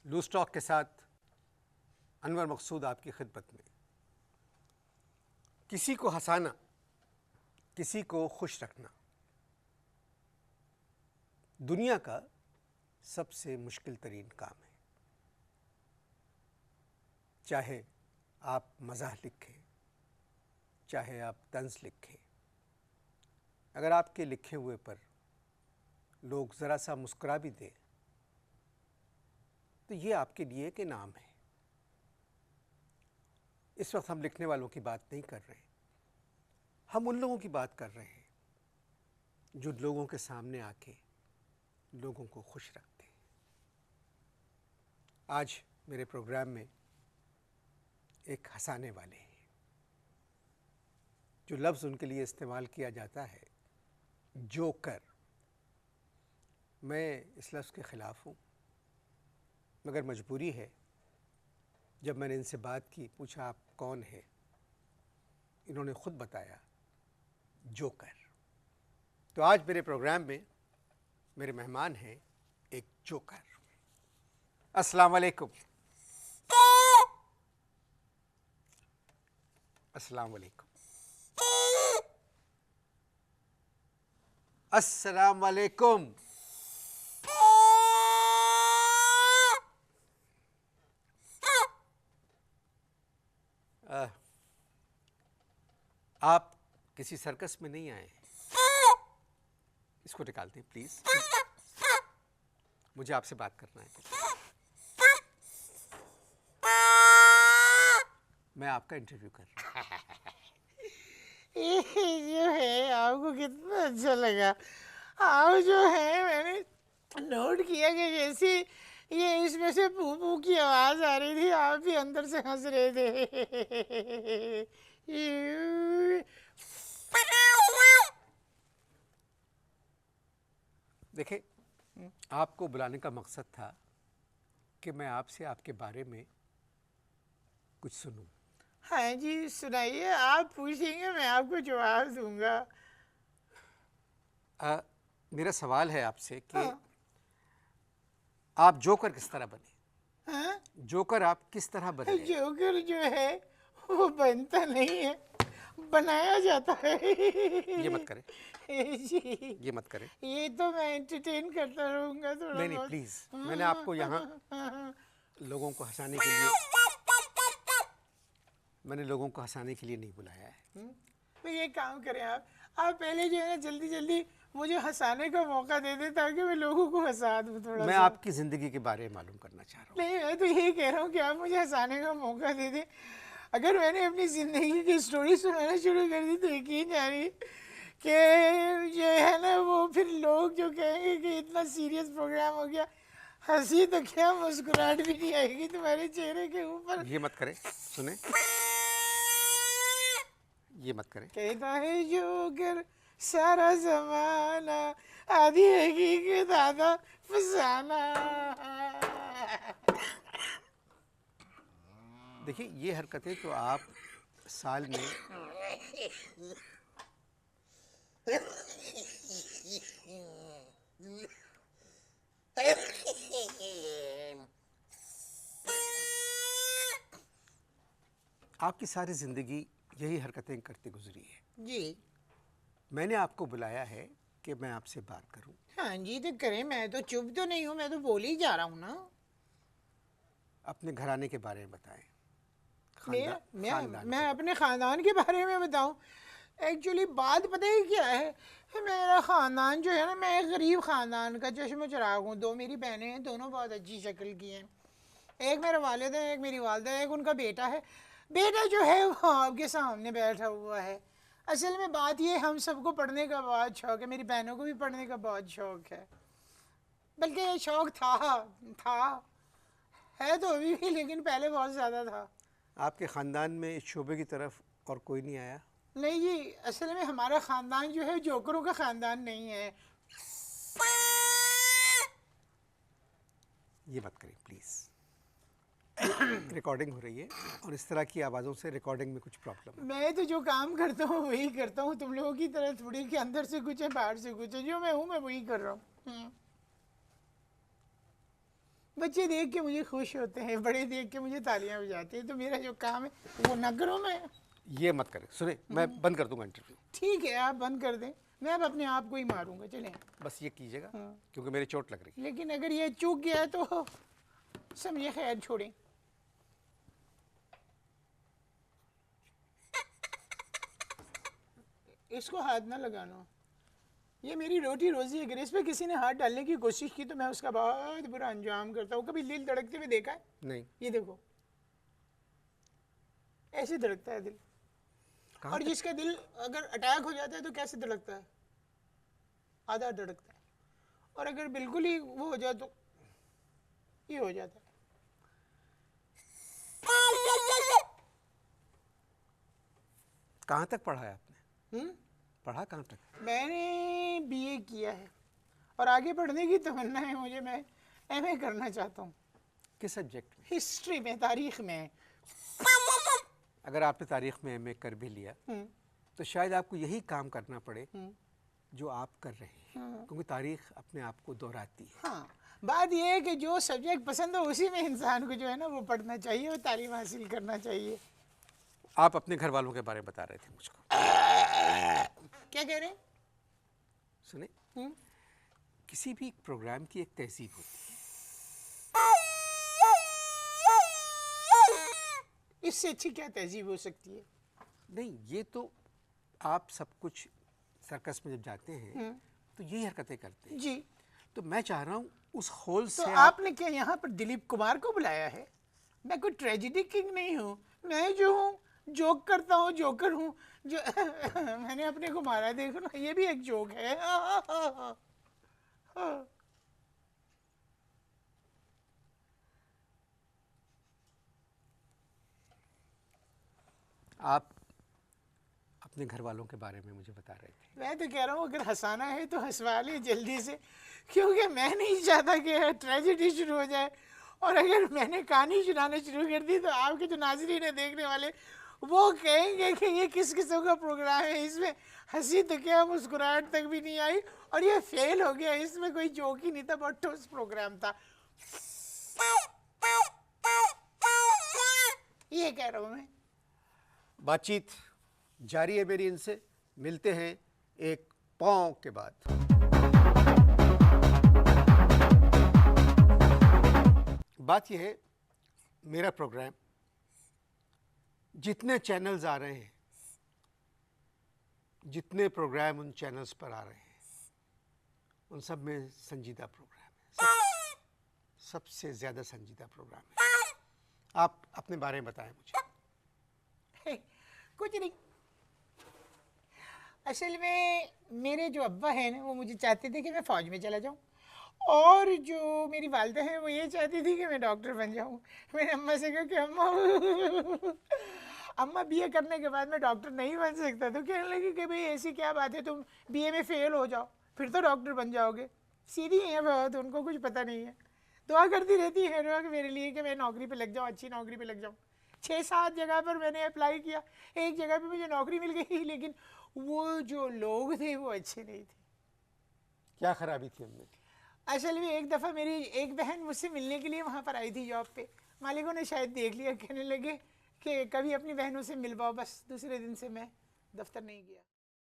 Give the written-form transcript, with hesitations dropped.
Loose talk के साथ अनवर मकसूद आपकी खिदमत में। किसी को हंसाना, किसी को खुश रखना दुनिया का सबसे मुश्किल तरीन काम है। चाहे आप मज़ाह लिखें, चाहे आप तंज़ लिखें, अगर आपके लिखे हुए पर लोग ज़रा सा मुस्कुरा भी दें तो ये आपके लिए एक इनाम है। इस वक्त हम लिखने वालों की बात नहीं कर रहे, हम उन लोगों की बात कर रहे हैं जो लोगों के सामने आके लोगों को खुश रखते हैं। आज मेरे प्रोग्राम में एक हंसाने वाले हैं। जो लफ्ज़ उनके लिए इस्तेमाल किया जाता है जोकर, मैं इस लफ्ज़ के ख़िलाफ़ हूँ, मगर मजबूरी है। जब मैंने इनसे बात की, पूछा आप कौन है, इन्होंने ख़ुद बताया जोकर। तो आज मेरे प्रोग्राम में मेरे मेहमान हैं एक जोकर। अस्सलाम वालेकुम। अस्सलाम वालेकुम। अस्सलाम वालेकुम। आप किसी सर्कस में नहीं आए हैं। इसको निकाल दें प्लीज, मुझे आपसे बात करना है। मैं आपका इंटरव्यू कर रहा ये जो है आपको कितना अच्छा लगा। आप जो है मैंने नोट किया कि जैसे ये इसमें से पू पू की आवाज़ आ रही थी, आप भी अंदर से हंस रहे थे। देखिए, आपको बुलाने का मकसद था कि मैं आपसे आपके बारे में कुछ सुनूं। हाँ जी सुनाइए, आप पूछेंगे मैं आपको जवाब दूंगा। मेरा सवाल है आपसे कि हाँ। आप जोकर किस तरह बने? हाँ? जोकर आप किस तरह बने? जोकर जो है वो बनता नहीं है, बनाया जाता है। ये मत करें, जी, ये मत करें। ये तो मैं एंटरटेन करता रहूंगा थोड़ा नहीं नहीं बहुत। प्लीज, मैंने आपको यहाँ लोगों को हंसाने के लिए नहीं बुलाया है। तो ये काम करें आप पहले जो है ना जल्दी जल्दी मुझे हंसाने का मौका दे दे ताकि मैं लोगों को हंसा दूं थोड़ा मैं सा। आपकी जिंदगी के बारे में मालूम करना चाह रहा हूँ। नहीं, मैं तो यही कह रहा हूँ कि आप मुझे हंसाने का मौका दे दें। अगर मैंने अपनी ज़िंदगी की स्टोरी सुनाना शुरू कर दी तो यकीन जानिए कि जो है ना वो फिर लोग जो कहेंगे कि इतना सीरियस प्रोग्राम हो गया, हंसी तो क्या मुस्कुराहट भी नहीं आएगी तुम्हारे चेहरे के ऊपर। ये मत करें, सुने, ये मत करें। कहता है जोकर सारा जमाना, आधी हकीकत आधा फसाना। देखिए, ये हरकतें तो आप साल में आपकी सारी जिंदगी यही हरकतें करते गुजरी है। जी मैंने आपको बुलाया है कि मैं आपसे बात करूं। हाँ जी, तो करें, मैं तो चुप तो नहीं हूँ, मैं तो बोल ही जा रहा हूँ ना। अपने घराने के बारे में बताएं। मैं अपने ख़ानदान के बारे में बताऊं? एक्चुअली बात पता है क्या है, मेरा ख़ानदान जो है ना, मैं एक गरीब ख़ानदान का चश्म चिराग हूँ। दो मेरी बहनें हैं, दोनों बहुत अच्छी शक्ल की हैं। एक मेरा वालिद है, एक मेरी वालदा है, एक उनका बेटा है। बेटा जो है वो आपके सामने बैठा हुआ है। असल में बात ये, हम सबको पढ़ने का बहुत शौक़ है, मेरी बहनों को भी पढ़ने का बहुत शौक़ है। बल्कि ये शौक़ था है तो अभी भी, लेकिन पहले बहुत ज़्यादा था। आपके ख़ानदान में इस शोबे की तरफ और कोई नहीं आया? नहीं जी, असल में हमारा ख़ानदान जो है जोकरों का ख़ानदान नहीं है। ये मत करें प्लीज़। रिकॉर्डिंग हो रही है और इस तरह की आवाज़ों से रिकॉर्डिंग में कुछ प्रॉब्लम है। मैं तो जो काम करता हूँ वही करता हूँ, तुम लोगों की तरह थोड़ी कि अंदर से कुछ है बाहर से कुछ है। जो मैं हूँ मैं वही कर रहा हूँ। बच्चे देख के मुझे खुश होते हैं, बड़े देख के मुझे तालियां बजाते हैं, तो मेरा जो काम है वो ना करूँ मैं? ये मत करें, सुने, मैं बंद कर दूंगा इंटरव्यू। ठीक है, आप बंद कर दें, मैं अब अपने आप को ही मारूंगा, चलें। बस ये कीजिएगा, क्योंकि मेरी चोट लग रही लेकिन अगर ये चूक गया तो समझे, खैर छोड़ें। इसको हाथ ना लगाना, ये मेरी रोटी रोजी है। अगर इस पे किसी ने हाथ डालने की कोशिश की तो मैं उसका बहुत बुरा अंजाम करता हूँ। कभी दिल धड़कते हुए देखा है? नहीं। ये देखो, ऐसे धड़कता है दिल। और जिसका दिल अगर अटैक हो जाता है तो कैसे धड़कता है? आधा धड़कता है। और अगर बिल्कुल ही वो हो जाए तो ये हो जाता है। कहाँ तक पढ़ा है आपने? पढ़ा कहाँ तक? मैंने बीए किया है और आगे पढ़ने की तमन्ना है मुझे। मैं एमए करना चाहता हूँ। किस सब्जेक्ट में? हिस्ट्री में, तारीख में। अगर आपने तारीख में एमए कर भी लिया तो शायद आपको यही काम करना पड़े जो आप कर रहे हैं, क्योंकि तारीख अपने आप को दोहराती है। हाँ, बात यह है कि जो सब्जेक्ट पसंद हो उसी में इंसान को जो है ना वो पढ़ना चाहिए और तालीम हासिल करना चाहिए। आप अपने घर वालों के बारे में बता रहे थे मुझको। क्या कह रहे हैं? सुने, किसी भी प्रोग्राम की एक तहजीब होती है। इससे अच्छी क्या तहजीब हो सकती है? नहीं, ये तो आप सब कुछ सर्कस में जब जाते हैं तो यही हरकतें करते हैं जी। तो मैं चाह रहा हूँ उस होल तो से आपने क्या यहाँ पर दिलीप कुमार को बुलाया है? मैं कोई ट्रेजेडी किंग नहीं हूँ। मैं जो हूँ जोक करता हूँ, जोकर हूँ जो मैंने अपने को मारा, देखो ना, ये भी एक जोक है। आप अपने घर वालों के बारे में मुझे बता रहे थे। मैं तो कह रहा हूँ अगर हंसाना है तो हंसवा ले जल्दी से, क्योंकि मैं नहीं चाहता कि ट्रेजेडी शुरू हो जाए। और अगर मैंने कहानी सुनाना शुरू कर दी तो आपके जो नाज़रीन है, देखने वाले, वो कहेंगे कि ये किस किस्म का प्रोग्राम है, इसमें हंसी तो क्या मुस्कुराहट तक भी नहीं आई और ये फेल हो गया, इसमें कोई जोक ही नहीं था, बहुत ठोस प्रोग्राम था। ये कह रहा हूँ मैं। बातचीत जारी है मेरी इनसे। मिलते हैं एक पौ के बाद। बात यह है, मेरा प्रोग्राम जितने चैनल्स आ रहे हैं, जितने प्रोग्राम उन चैनल्स पर आ रहे हैं, उन सब में संजीदा प्रोग्राम है। सबसे ज़्यादा संजीदा प्रोग्राम है। आप अपने बारे में बताएं मुझे। कुछ नहीं, असल में मेरे जो अब्बा हैं ना वो मुझे चाहते थे कि मैं फ़ौज में चला जाऊँ, और जो मेरी वालदा है वो ये चाहती थी कि मैं डॉक्टर बन जाऊँ। मैंने अम्मा से कहा कि अम्मा बीए करने के बाद मैं डॉक्टर नहीं बन सकता। तो कहने लगी कि भाई ऐसी क्या बात है, तुम बीए में फ़ेल हो जाओ फिर तो डॉक्टर बन जाओगे। सीधी है बहुत, उनको कुछ पता नहीं है। दुआ करती रहती है हर वक्त मेरे लिए कि मैं नौकरी पे लग जाऊँ, अच्छी नौकरी पे लग जाऊँ। 6-7 जगह पर मैंने अप्लाई किया, एक जगह पे मुझे नौकरी मिल गई, लेकिन वो जो लोग थे वो अच्छे नहीं थे। क्या खराबी थी उनमें? असल में एक दफ़ा मेरी एक बहन मुझसे मिलने के लिए वहाँ पर आई थी जॉब पे। मालिकों ने शायद देख लिया, कहने लगे कि कभी अपनी बहनों से मिलवाओ। बस दूसरे दिन से मैं दफ्तर नहीं गया।